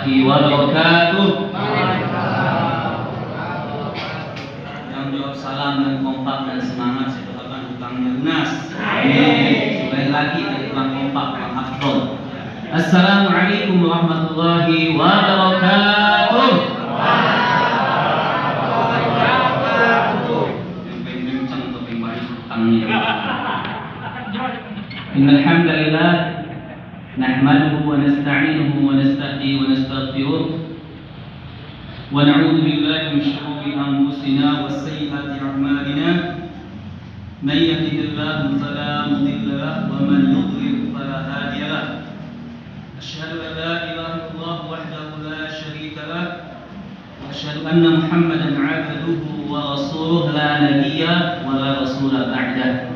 wabarakatuh. Yang jawab salam dan kompak dan semangat saya doakan hutangnya lunas. Amin. Supaya lagi dari tukang kompak yang afdol. Assalamualaikum warahmatullahi wabarakatuh. Yang paling kencang atau paling banyak hutangnya? Innal hamdalillah nahmaduhu wa nasta'inuhu wa nastahdihi wa nastaghfiruh wa na'udzu billahi min shururi anfusina wa sayyiati a'malina man yahdihillahu fala mudilla lahu wa man yudlil fala hadiya lahu asyhadu an la ilaha illallah wahdahu la syarika lahu wa asyhadu anna muhammadan 'abduhu wa rasuluhu la nabiyya wa la rasula ba'dahu.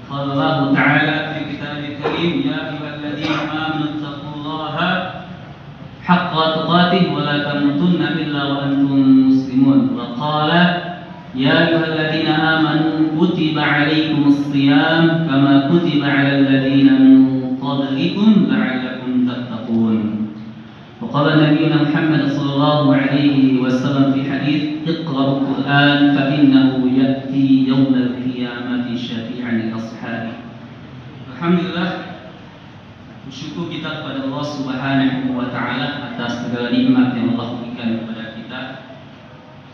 Qala Allah ta'ala fi kitabil karim ya ayyuhalladzina amanu taqullaha haqqa tuqatih wa la tamutunna illa wa antum muslimun. Wa qala ya ayyuhalladzina amanu kutiba 'alaikumus shiyam kama kutiba 'alal ladzina min qablikum la'allakum tattaqun. Wa qala nabiyyuna Muhammad sallallahu alaihi wasallam fi hadits iqra'ul Qur'an fa innahu ya'ti yaumal qiyamati syafi'an li ashabi. Alhamdulillah, bersyukur kita kepada Allah Subhanahu wa taala atas segala nikmat yang Allah berikan kepada kita.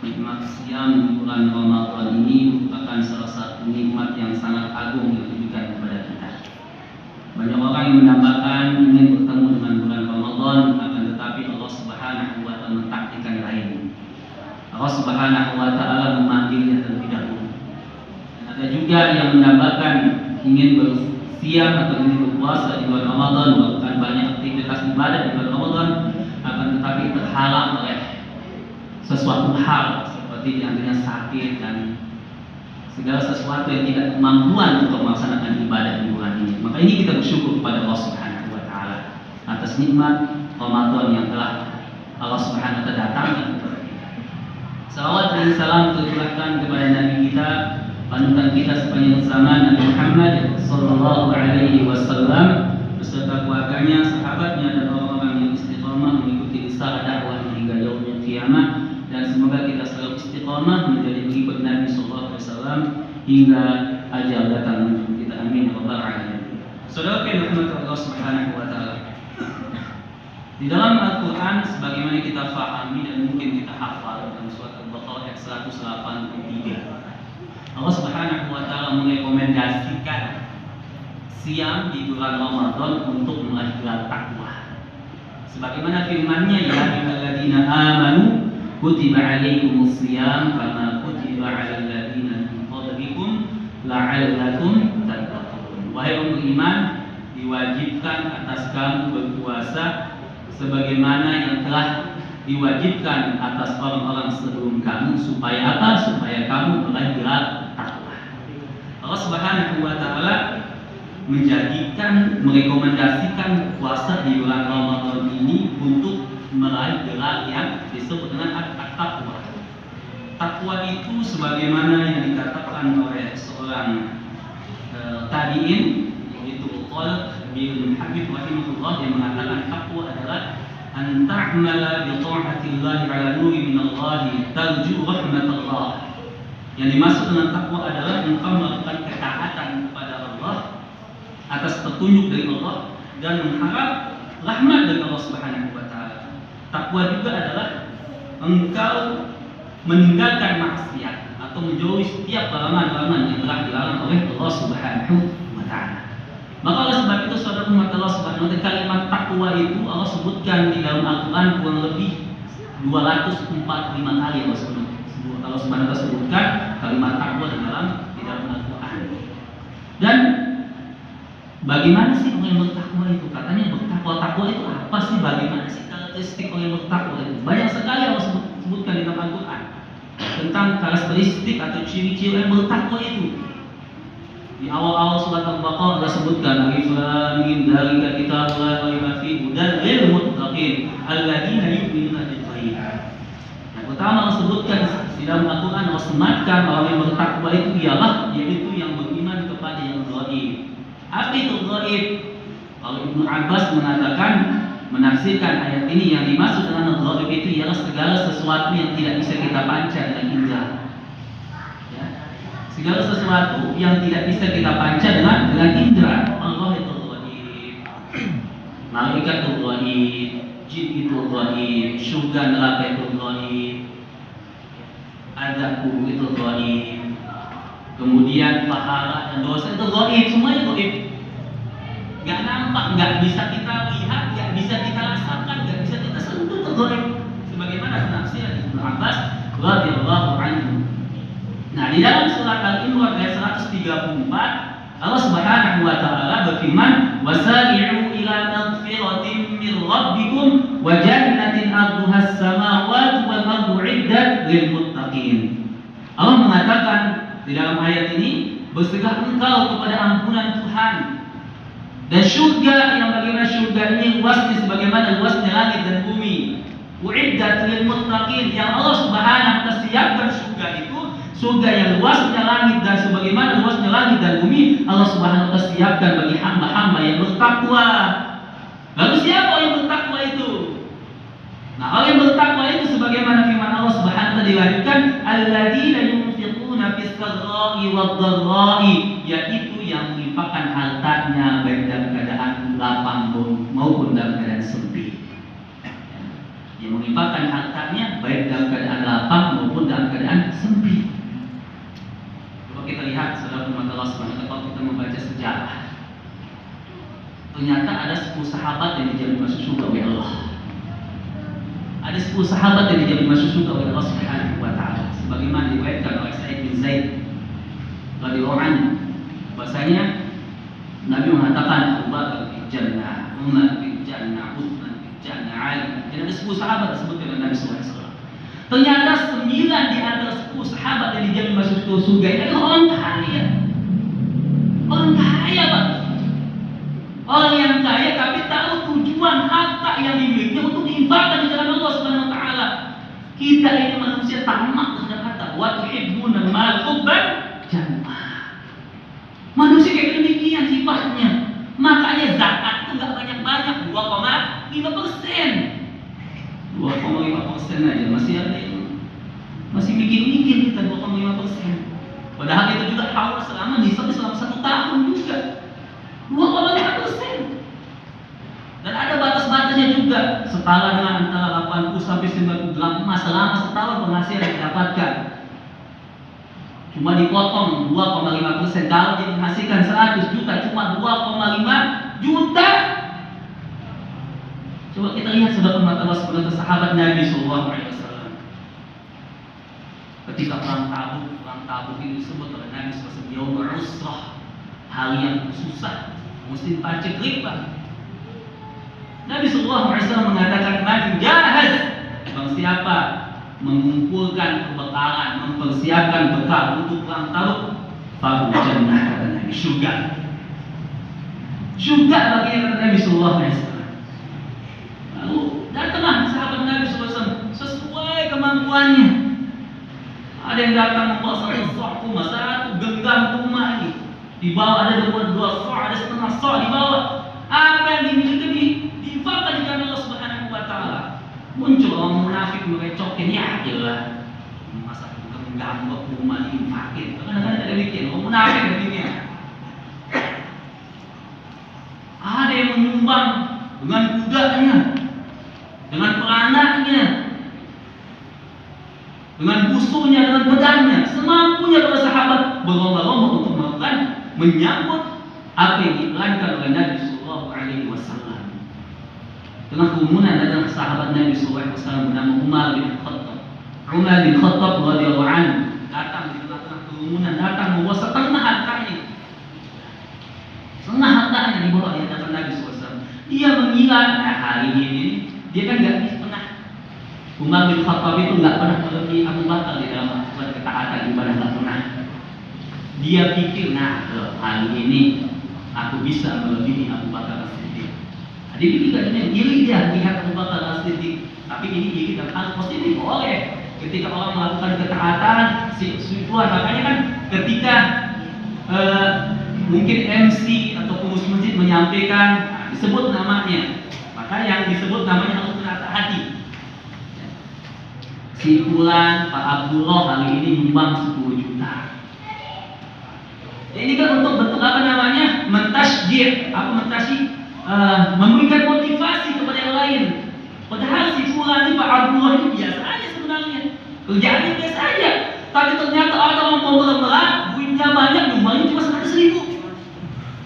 Nikmat siam di bulan Ramadan ini merupakan salah satu nikmat yang sangat agung yang diberikan kepada kita. Banyak orang yang mendambakan ingin bertemu dengan bulan Ramadan, akan tetapi Allah Subhanahu wa taala mentakdirkan lain. Allah Subhanahu wa taala memanggilnya terlebih dahulu. Dan ada juga yang mendambakan ingin bersiap atau ingin berpuasa di bulan Ramadan, melakukan banyak aktivitas ibadah di bulan Ramadan, akan tetapi terhalang oleh sesuatu hal seperti diantaranya sakit dan segala sesuatu yang tidak kemampuan untuk melaksanakan ibadah di bulan ini. Maka ini kita bersyukur kepada Allah Subhanahu wa taala atas nikmat Ramadan yang telah Allah Subhanahu wa taala datangkan kepada kita. Salawat dan salam tercurahkan kepada Nabi kita, panutan kita sepanjang zaman, Nabi Muhammad sallallahu alaihi wasallam beserta keluarganya, sahabatnya dan orang-orang yang istiqamah mengikuti risalah dakwah hingga yaumul qiyamah, dan semoga kita selalu istiqamah menjadi pengikut Nabi sallallahu alaihi wasallam hingga ajal datang menjemput kita. Amin ya rabbal alamin. Saudara yang dirahmati Allah Subhanahu wa taala, di dalam Al-Quran sebagaimana kita fahami dan mungkin kita hafal dalam surat Al-Baqarah ayat 183, Allah Subhanahu wa taala merekomendasikan siam di bulan Ramadan untuk meraih gelar takwa. Sebagaimana firman-Nya, ya ayyuhalladzina amanu kutiba 'alaikumus shiyam kama kutiba 'alal ladzina min qablikum la'allakum tattaqun. Wahai orang beriman, diwajibkan atas kamu berpuasa sebagaimana yang telah diwajibkan atas orang-orang sebelum kamu, supaya apa? Supaya kamu meraih gelar takwa. Allah Subhanahu wa taala merekomendasikan puasa di bulan Ramadan ini untuk meraih gelar yang disebut dengan at-taqwa. Takwa itu sebagaimana yang dikatakan oleh seorang tabi'in, yaitu Talq bin Habib rahimahullah, yang mengatakan takwa adalah an ta'mala bi ta'atillahi 'ala nuri minallahi tarju rahmatallah. Yang dimaksud dengan takwa adalah engkau melakukan ketaatan kepada Allah atas petunjuk dari Allah dan mengharap rahmat dari Allah Subhanahu wa taala. Takwa juga adalah engkau meninggalkan maksiat atau menjauhi setiap larangan-larangan yang telah dilarang oleh Allah Subhanahu wa taala. Maka oleh sebab itu saudara umat Allah Subhanahu wa taala, kalimat takwa itu Allah sebutkan di dalam Al-Qur'an kurang lebih 245 kali Allah Subhanahu wa taala sebutkan kalimat takwa di dalam Al-Qur'an. Dan bagaimana sih orang yang bertakwa itu? Katanya bertakwa itu apa sih? Bagaimana sih karakteristik orang yang bertakwa itu? Banyak sekali Allah sebutkan di dalam Al-Qur'an tentang karakteristik atau ciri-ciri orang yang bertakwa itu. Di awal-awal surat Al-Baqarah Allah sebutkan alif lam mim dzalika kitabun la raiba fihi hudan lil muttaqin alladzina yu'minuna bil ghaib. Yang pertama Allah sebutkan di dalam Al-Qur'an, Allah sematkan orang yang bertakwa itu ialah yaitu yang beriman kepada yang gaib. Apa itu gaib? Kalau Ibnu Abbas mengatakan menafsirkan ayat ini, yang dimaksud dengan al-ghaib itu ialah segala sesuatu yang tidak bisa kita panca dengan indera. Ya. Segala sesuatu yang tidak bisa kita panca dengan indera. Allah itu ghaib, malaikat itu ghaib, jin itu ghaib, surga neraka itu ghaib, azab kubur itu ghaib, kemudian pahala dan dosa itu ghaib, semuanya ghaib. Gak nampak, gak bisa kita lihat, gak bisa kita rasakan, gak bisa kita sentuh, itu ghaib. Sebagaimana penafsiran Ibnu Abbas radhiyallahu anhu. Nah, di dalam surat Al-Imran ayat 134, Allah Subhanahu wa taala berfirman, "Wasari'u ila maghfiratin min rabbikum wa jannatin 'arduha as-samawati wal ardu 'iddat lil muttaqin." Allah mengatakan di dalam ayat ini, bersegah engkau kepada ampunan Tuhan dan surga yang bagaimana surga ini luasnya sebagaimana luasnya langit dan bumi. Uiddat lil muttaqin, yang Allah Subhanahu wa taala siapkan surga itu, surga yang luasnya langit dan sebagaimana luasnya langit dan bumi, Allah Subhanahu wa taala siapkan bagi hamba-hamba yang bertakwa. Lalu siapa yang bertakwa itu? Nah, orang yang bertakwa itu sebagaimana firman Allah Subhanahu wa taala dilanjutkan, alladzina yunfiquna fis sarra'i wad dharra'i, yaitu yang menginfakkan hartanya baik dalam keadaan lapang maupun dalam keadaan sempit. Yang menginfakkan hartanya baik dalam keadaan lapang maupun dalam keadaan sempit. Coba kita lihat saudara Allah Subhanahu wa taala, kalau kita membaca sejarah, ternyata ada 10 sahabat yang dijamin masuk surga oleh Allah. Ada 10 sahabat yang dijamin masuk surga oleh Allah Subhanahu wa taala, sebagaimana diriwayatkan oleh Sa'id bin Zaid radhiyallahu anhu. Bahasanya Nabi mengatakan, Abu Bakar fil jannah, Umar fil jannah, Utsman fil jannah, Ali. Jadi ada 10 sahabat disebutkan oleh Nabi sallallahu alaihi wasallam. Ternyata 9 di antara 10 sahabat yang dijamin masuk surga itu adalah orang kaya. Orang kaya, Pak. Orang yang kaya tapi tahu tujuan harta yang dimilikinya untuk diinfakkan di jalan Allah Subhanahu wa taala. Kita ini manusia tamak terhadap harta. Wa tuhibbuna al-mal hubban jamma. Manusia kayak demikian sifatnya. Makanya zakat itu nggak banyak-banyak, 2,5%. 2,5% aja masih ada yang masih mikir-mikir kita 2,5%. Padahal itu juga harus selama 1 tahun juga 2,5%. Dan ada batas-batasnya juga, setara dengan antara 80 sampai 98 selama setahun penghasilan yang didapatkan. Cuma dipotong 2,5%. Kalau dia menghasilkan 100 juta, cuma 2,5 juta. Coba kita lihat saudara Allah sebagai sahabat Nabi Sallallahu Alaihi Wasallam. Ketika perang Tabuk ini disebut oleh Nabi SAW Yaumul Usrah, hari yang susah, musim paceklik, Pak. Nabi Sallallahu Alaihi Wasallam mengatakan, "Man jahaz," bang siapa mengumpulkan kebekalan, mempersiapkan bekal untuk perang Tabuk, fahu jannah, kata Nabi, surga. Surga bagi Nabi Sallallahu Alaihi Wasallam. Lalu datanglah sahabat Nabi SAW sesuai kemampuannya. Ada yang datang membawa 1 sok kurma, 1 genggam kurma ini. Di bawah ada 2 sok, ada setengah sok di bawah. Apa yang dimiliki diinfakkan di jalan Allah Subhanahu wa taala. Muncul orang munafik merecokin, ya jelas masa genggam kurma diinfakin. Kadang-kadang ada demikian, orang munafik demikian. Ada yang menyumbang dengan kudanya, dengan peranaknya, dengan busunya, dengan pedangnya, semampunya para sahabat berlomba-lomba untuk melakukan menyambut apa yang diiklankan oleh Nabi Sallallahu Alaihi Wasallam. Tengah kerumunan adalah sahabat Nabi Sallallahu Alaihi Wasallam bernama Umar bin Khattab. Umar bin Khattab radhiyallahu anhu datang di tengah-tengah kerumunan, datang membawa setengah hartanya. Setengah hartanya dibawa di hadapan Nabi SAW. Dia mengira, nah hari ini dia kan nggak pernah. Umar bin Khattab itu nggak pernah melebihi Abu Bakar di dalam melakukan ketaatan ibadah, nggak pernah. Dia pikir, nah hari ini aku bisa melebihi Abu Bakar As-Siddiq. Dia pikir katanya iri dia lihat Abu Bakar As-Siddiq. Tapi ini iri dan hal positif boleh. Ketika orang melakukan ketaatan, sifat, makanya kan ketika mungkin MC atau pengurus masjid menyampaikan, disebut namanya, maka maka yang disebut namanya harus rendah hati. Si Fulan, Pak Abdullah hari ini nyumbang 10 juta. Ya, ini kan untuk bentuk apa namanya? Mentasjid, memberikan motivasi kepada yang lain. Padahal si Fulan ini Pak Abdullah ini biasa aja sebenarnya. Kerjaannya biasa aja. Tapi ternyata ada orang konglomerat, duitnya banyak, nyumbangnya cuma 100.000.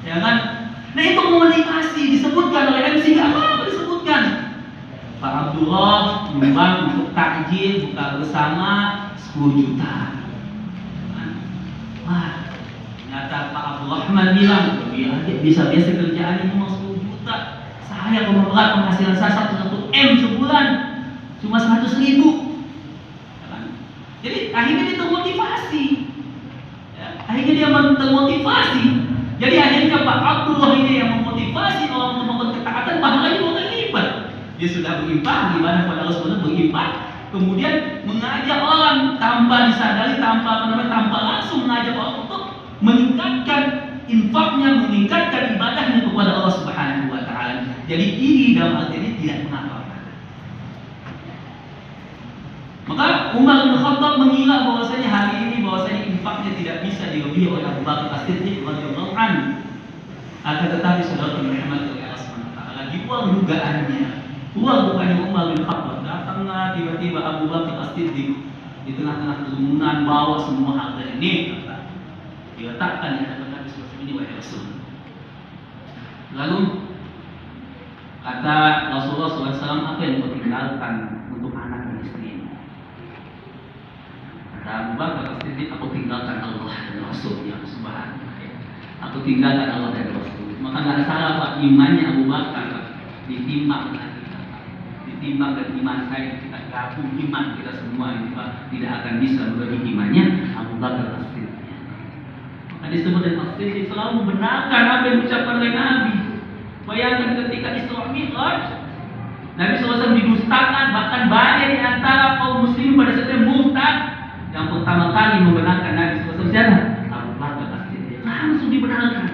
Ya kan? Nah itu memotivasi, disebutkan oleh MC, nggak apa-apa disebutkan. Pak Abdullah nyumbang untuk takjil buka bersama 10 juta. Wah, ternyata Pak Abdurrahman bilang, bisa biasa kerjaannya cuma 10 juta. Saya konglomerat penghasilan saya 1 M sebulan, cuma 100.000. Jadi akhirnya dia termotivasi. Ya, akhirnya dia termotivasi. Jadi akhirnya Pak Abdullah ini yang memotivasi orang untuk melakukan ketaatan, pahalanya 2 kali lipat. Dia sudah berinfak, ibadah pada Allah SWT, berinfak, kemudian mengajak orang tanpa disadari, tanpa langsung mengajak orang untuk meningkatkan infaknya, meningkatkan ibadahnya kepada Allah Subhanahu wa taala. Jadi ini dalam arti ini tidak mengapa. Maka Umar bin Khattab mengira bahwasanya hari ini infaknya tidak bisa dilebihi oleh Abu Bakar As-Siddiq radhiyallahu anhu. Akan tetapi saudara Muhammad oleh Allah Subhanahu wa taala di luar dugaannya, luar bukannya Umar bin Khattab, datanglah tiba-tiba Abu Bakar As-Siddiq di tengah-tengah kerumunan bawa semua harta ini, diletakkan di hadapan Nabi SAW ini, wahai Rasul. Lalu kata Rasulullah SAW, apa yang kau tinggalkan untuk anak dan istri? Kata Abu Bakar As-Siddiq, aku tinggalkan Allah dan Rasul-Nya Subhanahu. Aku tinggalkan Allah dan Rasul. Maka nggak salah Pak, imannya Abu Bakar ditimbang dan iman saya, kita gabung iman kita semua ini Pak, tidak akan bisa melebihi imannya Abu Bakar As-Siddiq. Maka disebut dan As-Siddiq selalu membenarkan apa yang diucapkan oleh Nabi. Bayangkan ketika Isra Mi'raj, Nabi SAW didustakan, bahkan banyak di antara kaum muslimin pada saat itu murtad. Yang pertama kali membenarkan Nabi SAW siapa? Abu Bakar As-Siddiq. Langsung dibenarkan.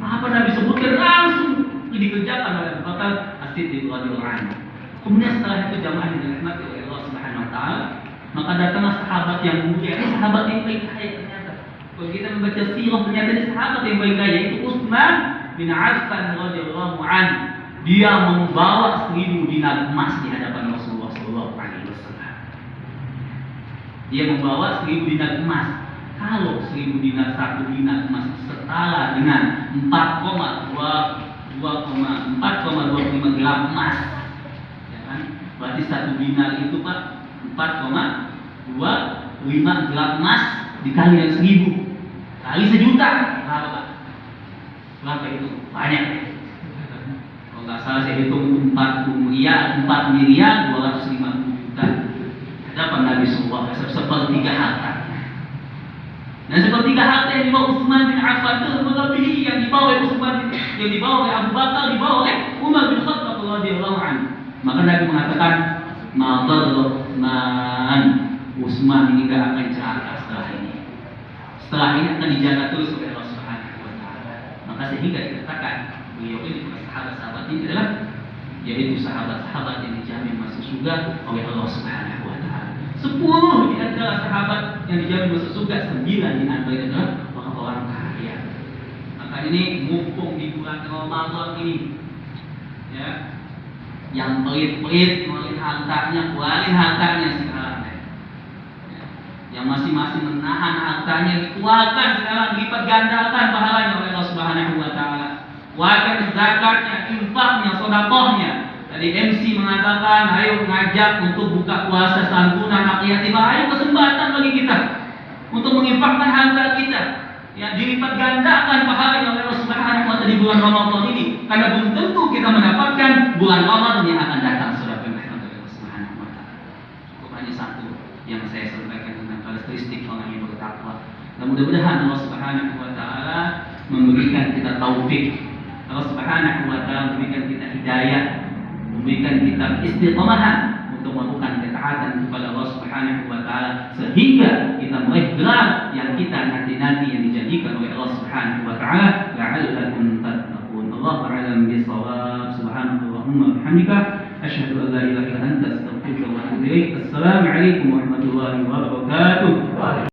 Apa Nabi sebutkan langsung dikerjakan oleh Abu Bakar As-Siddiq radhiyallahu anhu. Kemudian setelah itu jamaah dirahmati oleh Allah Subhanahu wa taala, maka datanglah sahabat yang mulia, sahabat yang baik kaya ternyata. Kalau kita membaca sirah ternyata ini sahabat yang baik kaya, yaitu Utsman bin Affan radhiyallahu anhu. Dia membawa 1.000 dinar emas di hadapan Rasulullah sallallahu alaihi wasallam. Dia membawa 1.000 dinar emas. Kalau 1.000 dinar, 1 dinar emas setara dengan 4,25 gram emas. Berarti 1 dinar itu Pak 4,25 gram emas dikali dengan 1.000 kali 1 juta. Berapa Pak? Berapa itu? Banyak deh. Kalau nggak salah saya hitung 4 miliar 250 juta. Hadapan Nabi SAW sepertiga harta. Dan sepertiga harta yang dibawa Utsman bin Affan itu melebihi yang dibawa oleh Utsman, yang dibawa oleh Abu Bakar, dibawa oleh Umar bin Khattab radhiyallahu anhu. Maka Nabi mengatakan, Utsman ini tidak akan celaka setelah ini. Setelah ini akan dijaga terus oleh Allah Subhanahu wa taala. Maka sehingga dikatakan beliau ini sahabat-sahabat ini adalah yaitu sahabat-sahabat yang dijamin masuk surga oleh Allah Subhanahu wa taala. 10 di antara sahabat yang dijamin masuk surga, 9 di antara adalah orang-orang kaya. Maka ini mumpung di bulan Ramadan ini, ya, yang pelit-pelit ngeluarin hartanya, keluarin hartanya sekarang. Yang masing-masing menahan hartanya dikeluarkan sekarang, dilipat gandakan pahalanya oleh Allah Subhanahu wa taala. Keluarkan zakatnya, infaknya, sedekahnya. Tadi MC mengatakan, ayo ngajak untuk buka puasa santunan anak yatim. Ayo kesempatan bagi kita untuk menginfakkan harta kita. Ya, dilipat gandakan pahalanya oleh Allah Subhanahu wa taala di bulan Ramadan ini. Karena belum tentu kita mendapatkan bulan Ramadan yang akan datang, saudara Allah Subhanahu wa taala. Cukup hanya satu yang saya sampaikan tentang karakteristik orang yang bertakwa. Dan mudah-mudahan Allah Subhanahu wa taala memberikan kita taufik. Allah Subhanahu wa taala memberikan kita hidayah, memberikan kita istiqomahan untuk melakukan ketaatan kepada Allah Subhanahu wa taala sehingga kita meraih gelar yang kita nanti-nanti yang dijanjikan oleh Allah Subhanahu wa taala, la'allakum tattaqun. Allahu a'lam bishawab. Subhanallah. Subhanakallahumma bihamdika asyhadu an la ilaha illa anta astaghfiruka wa atubu ilaik. Assalamualaikum warahmatullahi wabarakatuh.